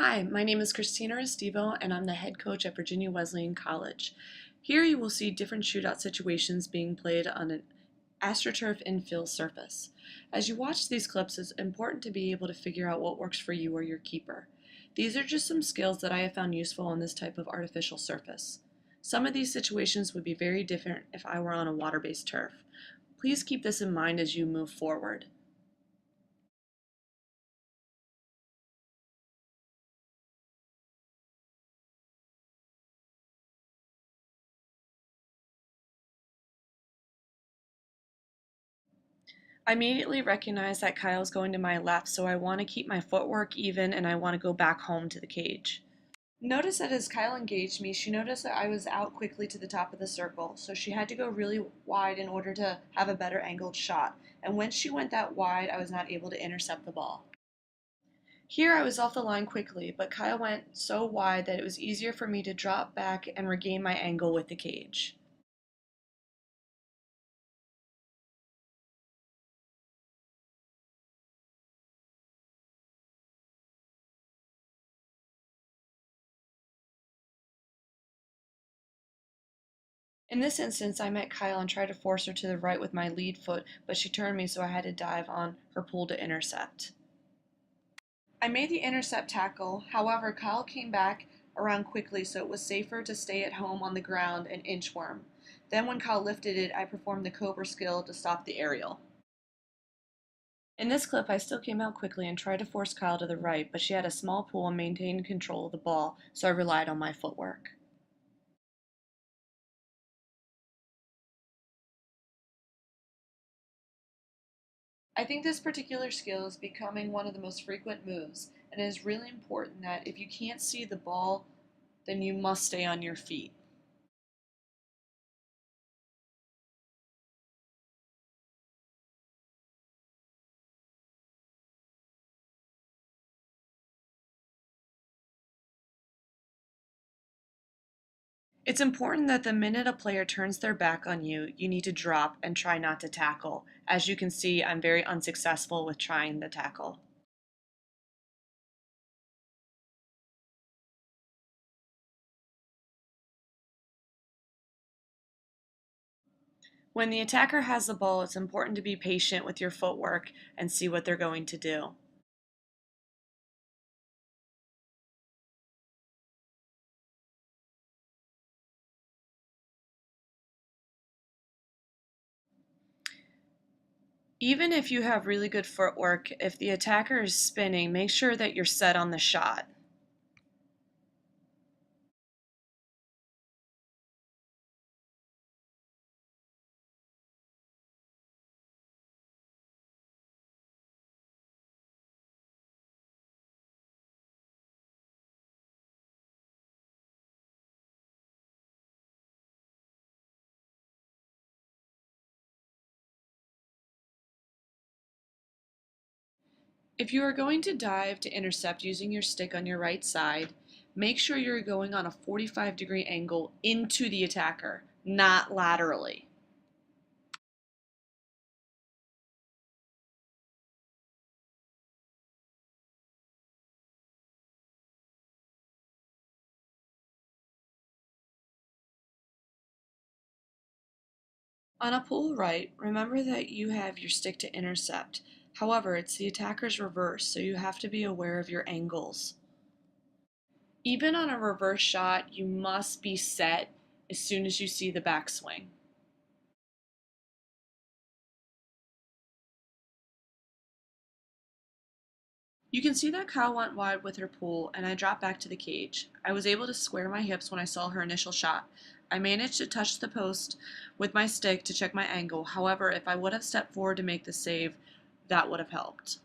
Hi, my name is Christina Restivo, and I'm the head coach at Virginia Wesleyan College. Here you will see different shootout situations being played on an AstroTurf infill surface. As you watch these clips, it's important to be able to figure out what works for you or your keeper. These are just some skills that I have found useful on this type of artificial surface. Some of these situations would be very different if I were on a water-based turf. Please keep this in mind as you move forward. I immediately recognize that Kyle's going to my left, so I want to keep my footwork even and I want to go back home to the cage. Notice that as Kyle engaged me, she noticed that I was out quickly to the top of the circle, so she had to go really wide in order to have a better angled shot. And when she went that wide, I was not able to intercept the ball. Here I was off the line quickly, but Kyle went so wide that it was easier for me to drop back and regain my angle with the cage. In this instance, I met Kyle and tried to force her to the right with my lead foot, but she turned me, so I had to dive on her pull to intercept. I made the intercept tackle, however, Kyle came back around quickly, so it was safer to stay at home on the ground and inchworm. Then when Kyle lifted it, I performed the cobra skill to stop the aerial. In this clip, I still came out quickly and tried to force Kyle to the right, but she had a small pool and maintained control of the ball, so I relied on my footwork. I think this particular skill is becoming one of the most frequent moves, and it is really important that if you can't see the ball, then you must stay on your feet. It's important that the minute a player turns their back on you, you need to drop and try not to tackle. As you can see, I'm very unsuccessful with trying the tackle. When the attacker has the ball, it's important to be patient with your footwork and see what they're going to do. Even if you have really good footwork, if the attacker is spinning, make sure that you're set on the shot. If you are going to dive to intercept using your stick on your right side, make sure you're going on a 45-degree angle into the attacker, not laterally. On a pull right, remember that you have your stick to intercept. However, it's the attacker's reverse, so you have to be aware of your angles. Even on a reverse shot, you must be set as soon as you see the backswing. You can see that Kyle went wide with her pull, and I dropped back to the cage. I was able to square my hips when I saw her initial shot. I managed to touch the post with my stick to check my angle. However, if I would have stepped forward to make the save, that would have helped.